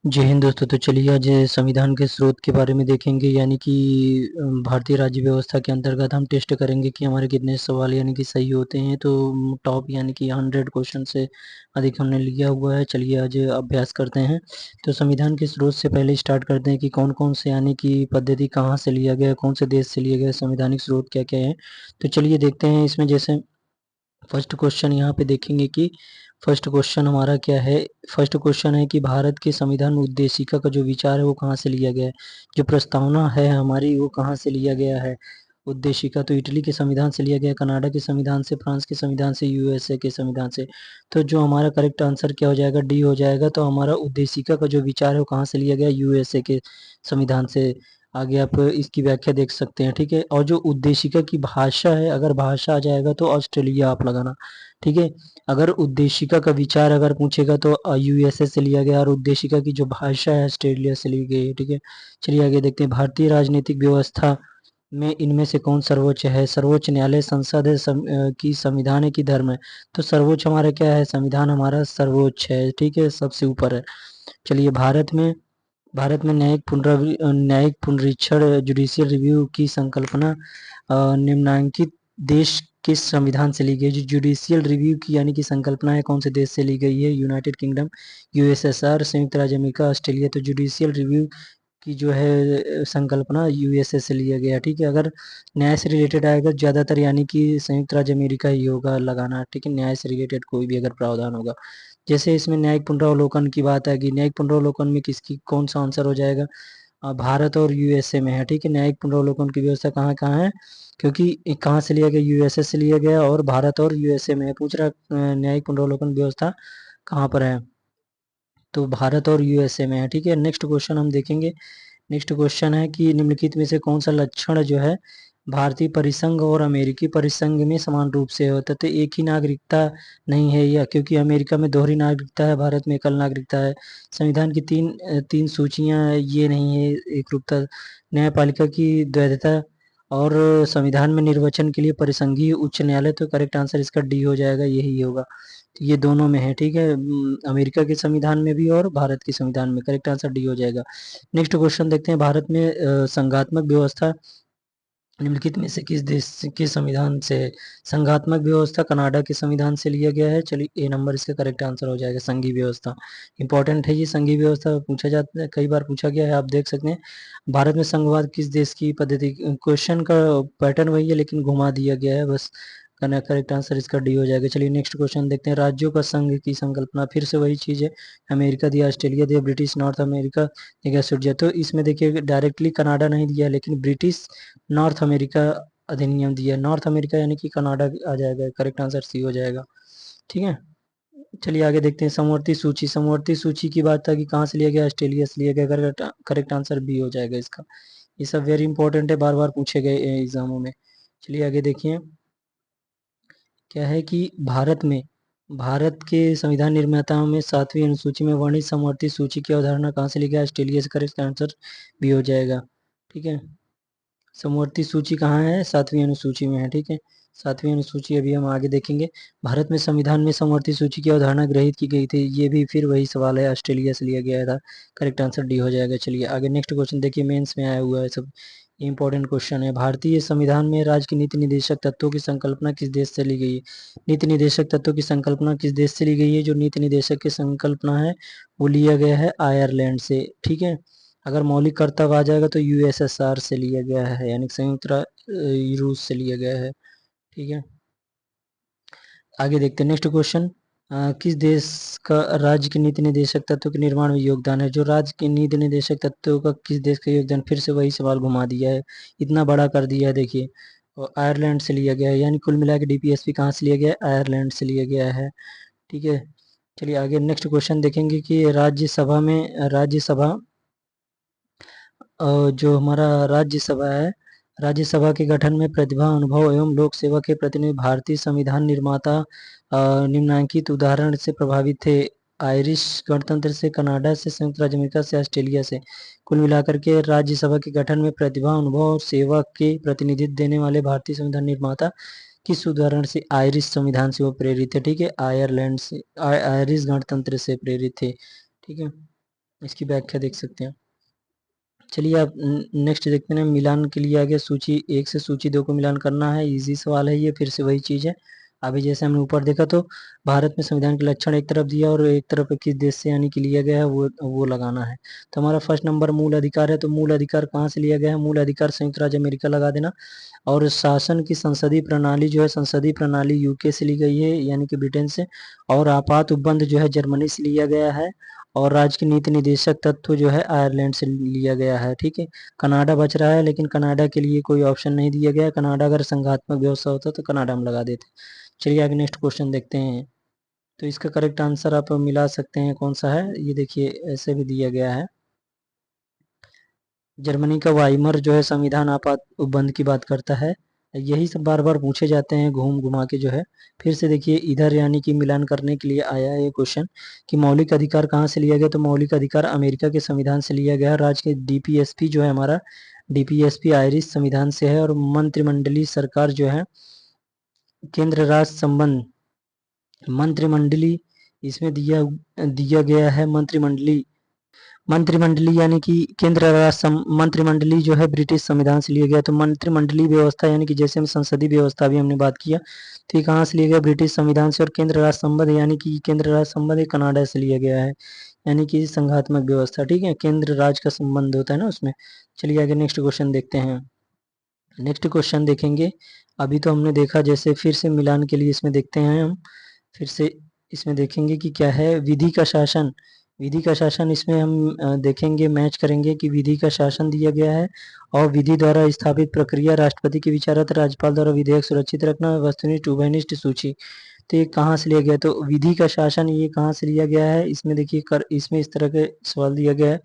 जय हिंद दोस्तों। तो चलिए आज संविधान के स्रोत के बारे में देखेंगे, यानी कि भारतीय राज्य व्यवस्था के अंतर्गत हम टेस्ट करेंगे कि हमारे कितने सवाल यानी कि सही होते हैं। तो टॉप यानी कि 100 क्वेश्चन से अधिक हमने लिया हुआ है। चलिए आज अभ्यास करते हैं। तो संविधान के स्रोत से पहले स्टार्ट करते हैं कि कौन कौन से यानी कि पद्धति कहाँ से लिया गया, कौन से देश से लिया गया, संवैधानिक स्रोत क्या क्या है। तो चलिए देखते हैं इसमें। जैसे फर्स्ट क्वेश्चन यहाँ पे देखेंगे कि फर्स्ट क्वेश्चन हमारा क्या है। फर्स्ट क्वेश्चन है कि भारत के संविधान उद्देशिका का जो विचार है वो कहाँ से लिया गया है। जो प्रस्तावना है हमारी वो कहाँ से लिया गया है। उद्देशिका तो इटली के संविधान से लिया गया, कनाडा के संविधान से, फ्रांस के संविधान से, यूएसए के संविधान से। तो जो हमारा करेक्ट आंसर क्या हो जाएगा, डी हो जाएगा। तो हमारा उद्देशिका का जो विचार है वो कहाँ से लिया गया, यूएसए के संविधान से। आगे आप इसकी व्याख्या देख सकते हैं, ठीक है। और जो उद्देशिका की भाषा है, अगर भाषा आ जाएगा तो ऑस्ट्रेलिया आप लगाना, ठीक है। अगर उद्देशिका का विचार अगर पूछेगा तो यूएसए से लिया गया, और उद्देशिका की जो भाषा है ऑस्ट्रेलिया से ली गई है, ठीक है। चलिए आगे देखते हैं। भारतीय राजनीतिक व्यवस्था में इनमें से कौन सर्वोच्च है। सर्वोच्च न्यायालय, संसद है, की संविधान है कि धर्म है। तो सर्वोच्च हमारा क्या है, संविधान हमारा सर्वोच्च है, ठीक है, सबसे ऊपर है। चलिए भारत में न्यायिक पुनरीक्षण जुडिशियल रिव्यू की संकल्पना निम्नांकित देश किस संविधान से ली गई। जो जुडिशियल रिव्यू की यानी कि संकल्पना है कौन से देश से ली गई है, यूनाइटेड किंगडम, यूएसएसआर, संयुक्त राज्य अमेरिका, ऑस्ट्रेलिया। तो जुडिशियल रिव्यू की जो है संकल्पना यूएसए से लिया गया, ठीक है। अगर न्याय से रिलेटेड आएगा ज्यादातर यानी कि संयुक्त राज्य अमेरिका ही होगा लगाना, ठीक है। न्याय से रिलेटेड कोई भी अगर प्रावधान होगा, जैसे इसमें न्यायिक पुनरावलोकन की बात आएगी, न्यायिक पुनरावलोकन में किसकी कौन सा आंसर हो जाएगा, भारत और यूएसए में है, ठीक है। न्यायिक पुनरावलोकन की व्यवस्था कहाँ कहाँ है, क्योंकि कहाँ से लिया गया, यूएसए से लिया गया, और भारत और यूएसए में है। पूछ रहा न्यायिक पुनरावलोकन व्यवस्था कहाँ पर है, तो भारत और यूएसए में है, ठीक है। नेक्स्ट क्वेश्चन हम देखेंगे। नेक्स्ट क्वेश्चन है कि निम्नलिखित में से कौन सा लक्षण जो है भारतीय परिसंघ और अमेरिकी परिसंघ में समान रूप से होता है। तो एक ही नागरिकता नहीं है, या क्योंकि अमेरिका में दोहरी नागरिकता है, भारत में एकल नागरिकता है। संविधान की तीन सूचियां ये नहीं है एक रूपता। न्यायपालिका की द्वैधता, और संविधान में निर्वाचन के लिए परिसंघीय उच्च न्यायालय। तो करेक्ट आंसर इसका डी हो जाएगा, यही होगा। तो ये दोनों में है, ठीक है। अमेरिका के संविधान में भी और भारत के संविधान में। करेक्ट आंसर डी हो जाएगा। नेक्स्ट क्वेश्चन देखते हैं। भारत में संघात्मक व्यवस्था निम्नलिखित में से किस देश के संविधान से है। संघात्मक व्यवस्था कनाडा के संविधान से लिया गया है। चलिए ए नंबर इसका करेक्ट आंसर हो जाएगा। संघीय व्यवस्था इंपॉर्टेंट है, ये संघीय व्यवस्था पूछा जाता है, कई बार पूछा गया है, आप देख सकते हैं। भारत में संघवाद किस देश की पद्धति, क्वेश्चन का पैटर्न वही है लेकिन घुमा दिया गया है बस। करेक्ट आंसर इसका डी हो जाएगा। चलिए नेक्स्ट क्वेश्चन देखते हैं। राज्यों का संघ की संकल्पना फिर से वही चीज है, अमेरिका दिया, ऑस्ट्रेलिया दिया, ब्रिटिश नॉर्थ अमेरिका दिया, स्विट्जरलैंड। तो इसमें देखिए डायरेक्टली कनाडा नहीं दिया, लेकिन ब्रिटिश नॉर्थ अमेरिका अधिनियम दिया। नॉर्थ अमेरिका यानी कि कनाडा आ जाएगा। करेक्ट आंसर सी हो जाएगा, ठीक है। चलिए आगे देखते हैं। समवर्ती सूची, समवर्ती सूची की बात था कि कहाँ से लिया गया, ऑस्ट्रेलिया से लिया गया। करेक्ट आंसर बी हो जाएगा इसका। ये सब वेरी इंपॉर्टेंट है, बार बार पूछे गए एग्जामों में। चलिए आगे देखिए। क्या है कि भारत के संविधान निर्माताओं में 7वीं अनुसूची में वर्णित समवर्ती सूची की अवधारणा कहाँ से ली गई, ऑस्ट्रेलिया से। करेक्ट आंसर भी हो जाएगा, ठीक है। समवर्ती सूची कहाँ है, 7वीं अनुसूची में है, ठीक है। 7वीं अनुसूची अभी हम आगे देखेंगे। भारत में संविधान में समवर्ती सूची की अवधारणा ग्रहित की गई थी, ये भी फिर वही सवाल है, ऑस्ट्रेलिया से लिया गया था। करेक्ट आंसर डी हो जाएगा। चलिए आगे नेक्स्ट क्वेश्चन देखिए, मेंस में आया हुआ है सब, इंपॉर्टेंट क्वेश्चन है। भारतीय संविधान में राज्य की नीति निर्देशक तत्वों की संकल्पना किस देश से ली गई है। नीति निर्देशक तत्वों की संकल्पना किस देश से ली गई है। जो नीति निर्देशक की संकल्पना है वो लिया गया है आयरलैंड से, ठीक है। अगर मौलिक कर्तव्य आ जाएगा तो यूएसएसआर से लिया गया है, यानी रूस से लिया गया है, ठीक है। आगे देखते हैं नेक्स्ट क्वेश्चन। किस देश का राज्य के नीति निर्देशक तत्वों के निर्माण में योगदान है। जो राज्य के नीति निर्देशक तत्वों का किस देश का योगदान, फिर से वही सवाल घुमा दिया है, इतना बड़ा कर दिया है देखिए। और आयरलैंड से लिया गया है, यानी कुल मिला के डीपीएसपी कहाँ से लिया गया है, आयरलैंड से लिया गया है, ठीक है। चलिए आगे नेक्स्ट क्वेश्चन देखेंगे कि राज्यसभा जो हमारा राज्यसभा है, राज्यसभा के गठन में प्रतिभा, अनुभव एवं लोक सेवा के प्रतिनिधि भारतीय संविधान निर्माता निम्नांकित उदाहरण से प्रभावित थे। आयरिश गणतंत्र से, कनाडा से, संयुक्त राज्य अमेरिका से, ऑस्ट्रेलिया से। कुल मिलाकर के राज्यसभा के गठन में प्रतिभा, अनुभव और सेवा के प्रतिनिधित्व देने वाले भारतीय संविधान निर्माता किस उदाहरण से, आयरिश संविधान से वो प्रेरित थे, ठीक है। आयरलैंड से, आयरिश गणतंत्र से प्रेरित थे, ठीक है। इसकी व्याख्या देख सकते हैं। चलिए आप नेक्स्ट देखते हैं। मिलान के लिए आ गया, सूची 1 से सूची 2 को मिलान करना है। इजी सवाल है ये, फिर से वही चीज़ है। अभी जैसे हमने ऊपर देखा तो भारत में संविधान के लक्षण एक तरफ दिया और एक तरफ किस देश से यानी कि लिया गया है वो लगाना है। तो हमारा फर्स्ट नंबर मूल अधिकार है, तो मूल अधिकार कहाँ से लिया गया है? मूल अधिकार संयुक्त राज्य अमेरिका लगा देना। और शासन की संसदीय प्रणाली जो है, संसदीय प्रणाली यूके से ली गई है यानी कि ब्रिटेन से। और आपात उपबंध जो है जर्मनी से लिया गया है। और राज्य की नीति निदेशक तत्व जो है आयरलैंड से लिया गया है। ठीक है, कनाडा बच रहा है, लेकिन कनाडा के लिए कोई ऑप्शन नहीं दिया गया। कनाडा अगर संघात्मक व्यवस्था होता तो कनाडा हम लगा देते। चलिए आगे नेक्स्ट क्वेश्चन देखते हैं। तो इसका करेक्ट आंसर आप मिला सकते हैं, कौन सा है ये देखिए, ऐसे भी दिया गया है। जर्मनी का वाइमर जो है संविधान आपात उपबंध की बात करता है। यही सब बार बार पूछे जाते हैं घूम घुमा के जो है। फिर से देखिए इधर यानी कि मिलान करने के लिए आया है ये क्वेश्चन कि मौलिक अधिकार कहाँ से लिया गया? तो मौलिक अधिकार अमेरिका के संविधान से लिया गया। राज्य के डीपीएसपी जो है हमारा, डीपीएसपी आयरिश संविधान से है। और मंत्रिमंडलीय सरकार जो है केंद्र राज्य संबंध, मंत्रिमंडली इसमें दिया दिया गया है। मंत्रिमंडली यानी कि केंद्र राष्ट्र मंत्रिमंडली जो है ब्रिटिश संविधान से लिया गया। तो मंत्रिमंडलीय व्यवस्था यानी कि जैसे हम संसदीय व्यवस्था भी हमने बात किया, तो ये कहाँ से लिया गया? ब्रिटिश संविधान से। और केंद्र राष्ट्र संबंध यानी कि केंद्र राष्ट्र संबंध कनाडा से लिया गया है, यानी कि संघात्मक व्यवस्था। ठीक है, केंद्र राज्य का संबंध होता है ना उसमें। चलिए आगे नेक्स्ट क्वेश्चन देखते हैं। नेक्स्ट क्वेश्चन देखेंगे। अभी तो हमने देखा, जैसे फिर से मिलान के लिए इसमें देखते हैं हम। फिर से इसमें देखेंगे कि क्या है विधि का शासन। विधि का शासन इसमें हम देखेंगे, मैच करेंगे कि विधि का शासन दिया गया है। और विधि द्वारा स्थापित प्रक्रिया, राष्ट्रपति की विचारत, राज्यपाल द्वारा विधेयक सुरक्षित रखना, वस्तुनिष्ठ उभयनिष्ठ सूची। तो ये कहाँ से लिया गया? तो विधि का शासन ये कहाँ से लिया गया है? इसमें देखिए इसमें इस तरह के सवाल दिया गया है।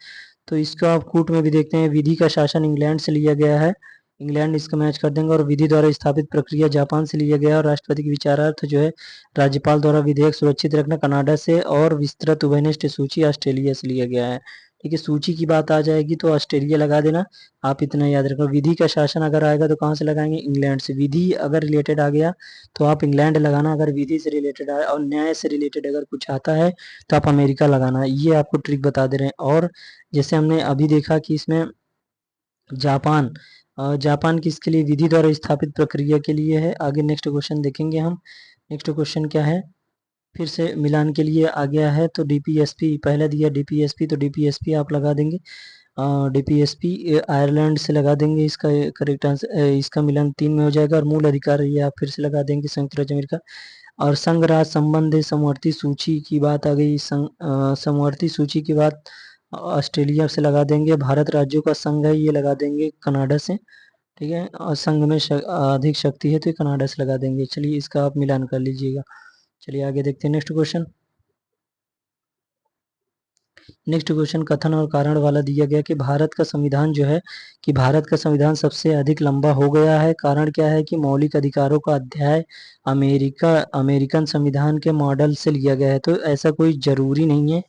तो इसका आप कूट में भी देखते हैं, विधि का शासन इंग्लैंड से लिया गया है। इंग्लैंड इसका मैच कर देंगे। और विधि द्वारा स्थापित प्रक्रिया जापान से लिया गया। और राष्ट्रपति की विचारार्थ जो है राज्यपाल द्वारा विधेयक सुरक्षित रखना कनाडा से। और विस्तृत उभयनिष्ठ सूची ऑस्ट्रेलिया से लिया गया है। ठीक है, सूची की बात आ जाएगी तो ऑस्ट्रेलिया लगा देना। आप इतना याद रखो, विधि का शासन अगर आएगा तो कहाँ से लगाएंगे? इंग्लैंड से। विधि अगर रिलेटेड आ गया तो आप इंग्लैंड लगाना। अगर विधि से रिलेटेड आए और न्याय से रिलेटेड अगर कुछ आता है तो आप अमेरिका लगाना। ये आपको ट्रिक बता दे रहे हैं। और जैसे हमने अभी देखा कि इसमें जापान, जापान किसके लिए? विधि द्वारा स्थापित प्रक्रिया के लिए है। आगे नेक्स्ट क्वेश्चन देखेंगे हम। नेक्स्ट क्वेश्चन क्या है? फिर से मिलान के लिए आ गया है। तो डीपीएसपी पहले दिया, डीपीएसपी तो डीपीएसपी आप लगा देंगे। डीपीएसपी आयरलैंड से लगा देंगे। इसका करेक्ट आंसर, इसका मिलान 3 में हो जाएगा। और मूल अधिकार ये आप फिर से लगा देंगे, संयुक्त राज्य अमेरिका। और संघ राज्य संबंध समवर्ती सूची की बात आ गई। समवर्ती सूची की बात ऑस्ट्रेलिया से लगा देंगे। भारत राज्यों का संघ है, ये लगा देंगे कनाडा से। ठीक है, और संघ में अधिक शक्ति है तो ये कनाडा से लगा देंगे। चलिए इसका आप मिलान कर लीजिएगा। चलिए आगे देखते हैं नेक्स्ट क्वेश्चन। नेक्स्ट क्वेश्चन कथन और कारण वाला दिया गया कि भारत का संविधान जो है, कि भारत का संविधान सबसे अधिक लंबा हो गया है। कारण क्या है? कि मौलिक अधिकारों का अध्याय अमेरिकन संविधान के मॉडल से लिया गया है। तो ऐसा कोई जरूरी नहीं है।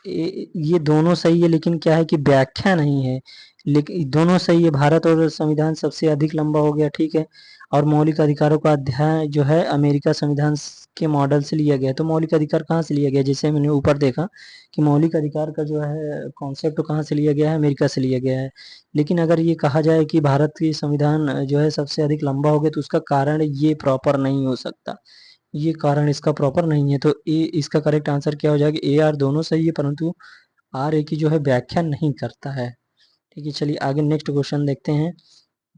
ये दोनों सही है, लेकिन क्या है कि व्याख्या नहीं है। लेकिन दोनों सही है, भारत और संविधान सबसे अधिक लंबा हो गया। ठीक है, और मौलिक अधिकारों का अध्याय जो है अमेरिका संविधान के मॉडल से लिया गया। तो मौलिक अधिकार कहाँ से लिया गया? जैसे मैंने ऊपर देखा कि मौलिक अधिकार का जो है कॉन्सेप्ट कहाँ से लिया गया है? अमेरिका से लिया गया है। लेकिन अगर ये कहा जाए कि भारत की संविधान जो है सबसे अधिक लंबा हो गया, तो उसका कारण ये प्रॉपर नहीं हो सकता। ये कारण इसका प्रॉपर नहीं है। तो ए इसका करेक्ट आंसर क्या हो जाएगा? ए आर दोनों सही है, परंतु आर ए की जो है व्याख्या नहीं करता है। ठीक है, चलिए आगे नेक्स्ट क्वेश्चन देखते हैं।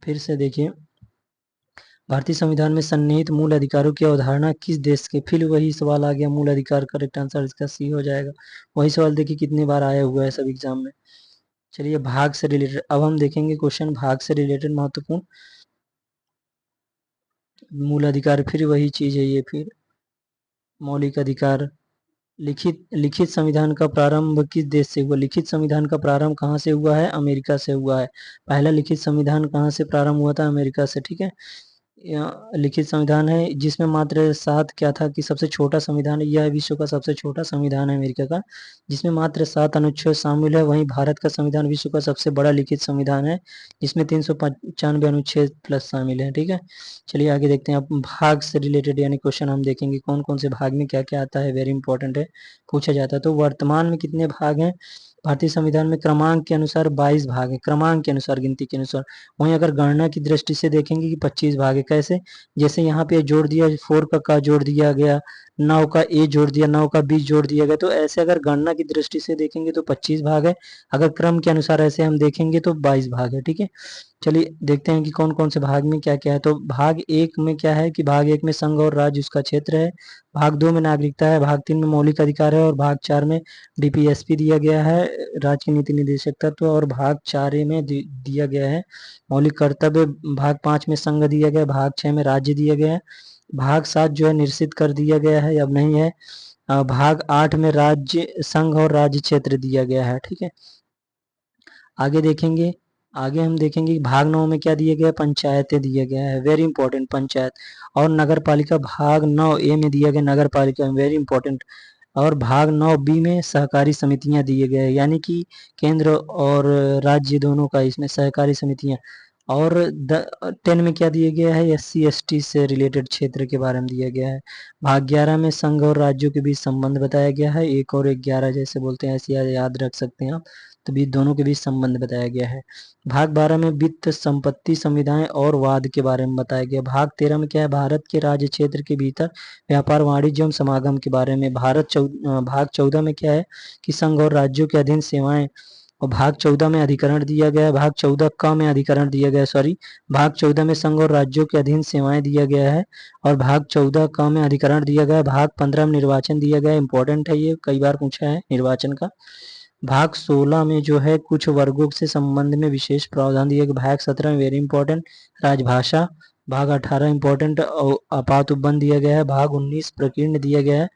फिर से देखिए, भारतीय संविधान में सन्निहित मूल अधिकारों की अवधारणा किस देश के? फिर वही सवाल आ गया, मूल अधिकार। करेक्ट आंसर इसका सी हो जाएगा। वही सवाल देखिए कितनी बार आया हुआ है सब एग्जाम में। चलिए भाग से रिलेटेड अब हम देखेंगे क्वेश्चन, भाग से रिलेटेड महत्वपूर्ण। मूल अधिकार फिर वही चीज है, ये फिर मौलिक अधिकार। लिखित लिखित संविधान का प्रारंभ किस देश से हुआ? लिखित संविधान का प्रारंभ कहाँ से हुआ है? अमेरिका से हुआ है। पहला लिखित संविधान कहाँ से प्रारंभ हुआ था? अमेरिका से। ठीक है, लिखित संविधान है जिसमें मात्र 7 क्या था कि सबसे छोटा संविधान है, यह विश्व का सबसे छोटा संविधान है अमेरिका का, जिसमें मात्र 7 अनुच्छेद शामिल है। वहीं भारत का संविधान विश्व का सबसे बड़ा लिखित संविधान है, जिसमें 395 अनुच्छेद प्लस शामिल है। ठीक है, चलिए आगे देखते हैं। अब भाग से रिलेटेड यानी क्वेश्चन हम देखेंगे कौन कौन से भाग में क्या क्या आता है, वेरी इंपॉर्टेंट है, पूछा जाता है। तो वर्तमान में कितने भाग हैं भारतीय संविधान में? क्रमांक के अनुसार 22 भाग है, क्रमांक के अनुसार, गिनती के अनुसार। वहीं अगर गणना की दृष्टि से देखेंगे कि 25 भाग है। कैसे? जैसे यहाँ पे जोड़ दिया, 4 का जोड़ दिया गया, 9 का ए जोड़ दिया, 9 का बी जोड़ दिया गया। तो ऐसे अगर गणना की दृष्टि से देखेंगे तो 25 भाग है, अगर क्रम के अनुसार ऐसे हम देखेंगे तो 22 भाग है। ठीक है, चलिए देखते हैं कि कौन कौन से भाग में क्या क्या है। तो भाग 1 में क्या है कि भाग 1 में संघ और राज्य उसका क्षेत्र है, भाग 2 में नागरिकता है, भाग 3 में मौलिक अधिकार है, और भाग 4 में डीपीएसपी दिया गया है, राज्य के नीति निदेशक तत्व, और भाग 4 में दिया गया है मौलिक कर्तव्य। भाग 5 में संघ दिया गया, भाग 6 में राज्य दिया गया है, भाग 7 जो है निश्चित कर दिया गया है, अब नहीं है। भाग 8 में राज्य, संघ और राज्य क्षेत्र दिया गया है। ठीक है, आगे देखेंगे, आगे हम देखेंगे कि भाग 9 में क्या दिया गया है? पंचायतें दिया गया है, वेरी इंपॉर्टेंट, पंचायत। और नगर पालिका भाग 9 ए में दिया गया नगर पालिका, वेरी इंपॉर्टेंट। और भाग 9 बी में सहकारी समितियां दिए गए, यानी कि केंद्र और राज्य दोनों का इसमें सहकारी समितियां। और 10 में क्या दिया गया है? SC ST से रिलेटेड क्षेत्र के बारे में दिया गया है। भाग 11 में संघ और राज्यों के बीच संबंध बताया गया है, 1 और 11 जैसे बोलते हैं, ऐसे याद रख सकते हैं आप। तो बीच दोनों के बीच संबंध बताया गया है। भाग 12 में वित्त, संपत्ति, संविधाएं और वाद के बारे में बताया गया। भाग 13 में क्या है? भारत के राज्य क्षेत्र के भीतर व्यापार, वाणिज्य एवं समागम के बारे में। भाग 14 में क्या है कि संघ और राज्यों के अधीन सेवाएं, और भाग 14 में अधिकरण दिया गया है, भाग 14 क में अधिकरण दिया गया है, सॉरी, भाग 14 में संघ और राज्यों के अधीन सेवाएं दिया गया है, और भाग 14 क में अधिकरण दिया गया है। भाग 15 में निर्वाचन दिया गया है, इंपॉर्टेंट है, ये कई बार पूछा है निर्वाचन का। भाग 16 में जो है कुछ वर्गों से संबंध में विशेष प्रावधान दिया गया। भाग 17 में वेरी इंपॉर्टेंट, राजभाषा। भाग 18 इंपॉर्टेंट, आपात उपबंध दिया गया है। भाग 19 प्रकीर्ण दिया गया है।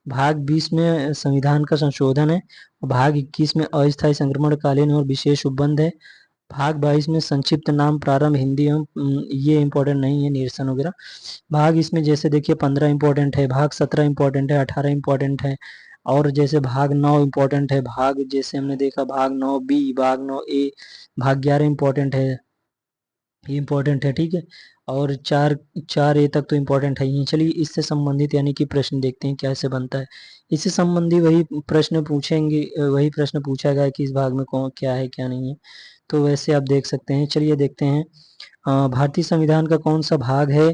भाग 20 में संविधान का संशोधन है। भाग 21 में अस्थायी संक्रमणकालीन और विशेष उपबंध है। भाग 22 में संक्षिप्त नाम, प्रारंभ, हिंदी एवं ये इंपॉर्टेंट नहीं है, निरसन वगैरह। भाग इसमें जैसे देखिए 15 इंपॉर्टेंट है, भाग 17 इंपॉर्टेंट है, 18 इंपॉर्टेंट है, और जैसे भाग 9 इंपॉर्टेंट है, भाग जैसे हमने देखा भाग 9 बी, भाग 9 ए, भाग 11 इंपॉर्टेंट है, ये इंपॉर्टेंट है। ठीक है, और 4 ए तक तो इम्पोर्टेंट है ही। चलिए इससे संबंधित यानी कि प्रश्न देखते हैं कैसे बनता है। इससे संबंधी वही प्रश्न पूछेंगे, वही प्रश्न पूछा गया कि इस भाग में कौन क्या है क्या नहीं है, तो वैसे आप देख सकते हैं। चलिए देखते हैं, भारतीय संविधान का कौन सा भाग है?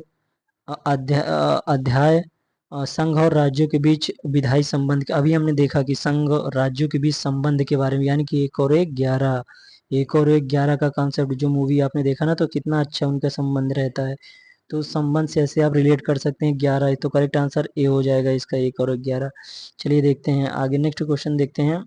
अध्याय संघ और राज्यों के बीच विधायी संबंध। अभी हमने देखा कि संघ और राज्यों के बीच संबंध के बारे में, यानी कि 1 और 1 11, 1 और 1 11 का कॉन्सेप्ट जो मूवी आपने देखा ना, तो कितना अच्छा उनका संबंध रहता है। तो उस संबंध से ऐसे आप रिलेट कर सकते हैं। 11 तो करेक्ट आंसर ए हो जाएगा इसका, 1 और 11। चलिए देखते हैं आगे, नेक्स्ट क्वेश्चन देखते हैं।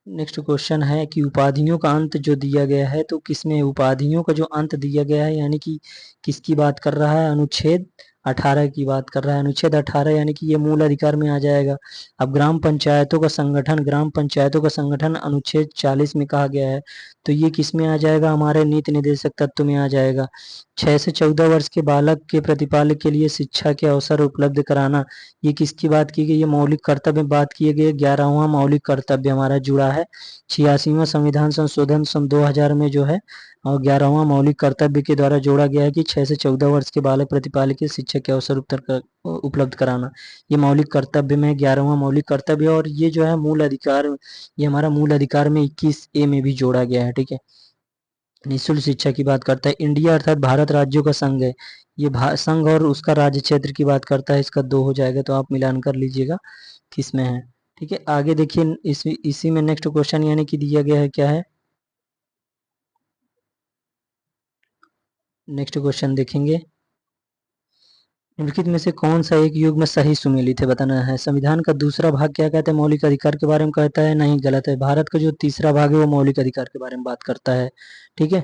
नेक्स्ट क्वेश्चन है कि उपाधियों का अंत जो दिया गया है, तो किसमें उपाधियों का जो अंत दिया गया है, यानी कि किसकी बात कर रहा है? अनुच्छेद 18 की बात कर रहा है। अनुच्छेद 18 यानी कि ये मूल अधिकार में आ जाएगा। अब ग्राम पंचायतों का संगठन, ग्राम पंचायतों का संगठन अनुच्छेद 40 में कहा गया है, तो ये किस में आ जाएगा? हमारे नीति निदेशक तत्व में आ जाएगा। 6 से 14 वर्ष के बालक के प्रतिपालक के लिए शिक्षा के अवसर उपलब्ध कराना, ये किसकी बात की गई? ये मौलिक कर्तव्य में बात किए गए। 11वां मौलिक कर्तव्य हमारा जुड़ा है 86वां संविधान संशोधन सन 2000 में जो है, और 11वां मौलिक कर्तव्य के द्वारा जोड़ा गया है कि 6 से 14 वर्ष के बालक प्रतिपालक के शिक्षा के अवसर उपलब्ध कराना, ये मौलिक कर्तव्य में 11वां मौलिक कर्तव्य। और ये जो है मूल अधिकार, ये हमारा मूल अधिकार में 21A में भी जोड़ा गया है। ठीक है, निःशुल्क शिक्षा की बात करता है। इंडिया अर्थात भारत राज्यों का संघ है, ये संघ और उसका राज्य क्षेत्र की बात करता है, इसका 2 हो जाएगा, तो आप मिलान कर लीजिएगा किस में है। ठीक है, आगे देखिए इसी में नेक्स्ट क्वेश्चन यानी कि दिया गया है क्या है, नेक्स्ट क्वेश्चन देखेंगे। निम्नलिखित में से कौन सा एक युग्म सही सुमेलित है, बताना है। संविधान का दूसरा भाग क्या कहता है? मौलिक अधिकार के बारे में कहता है, नहीं, गलत है। भारत का जो तीसरा भाग है वो मौलिक अधिकार के बारे में बात करता है। ठीक है,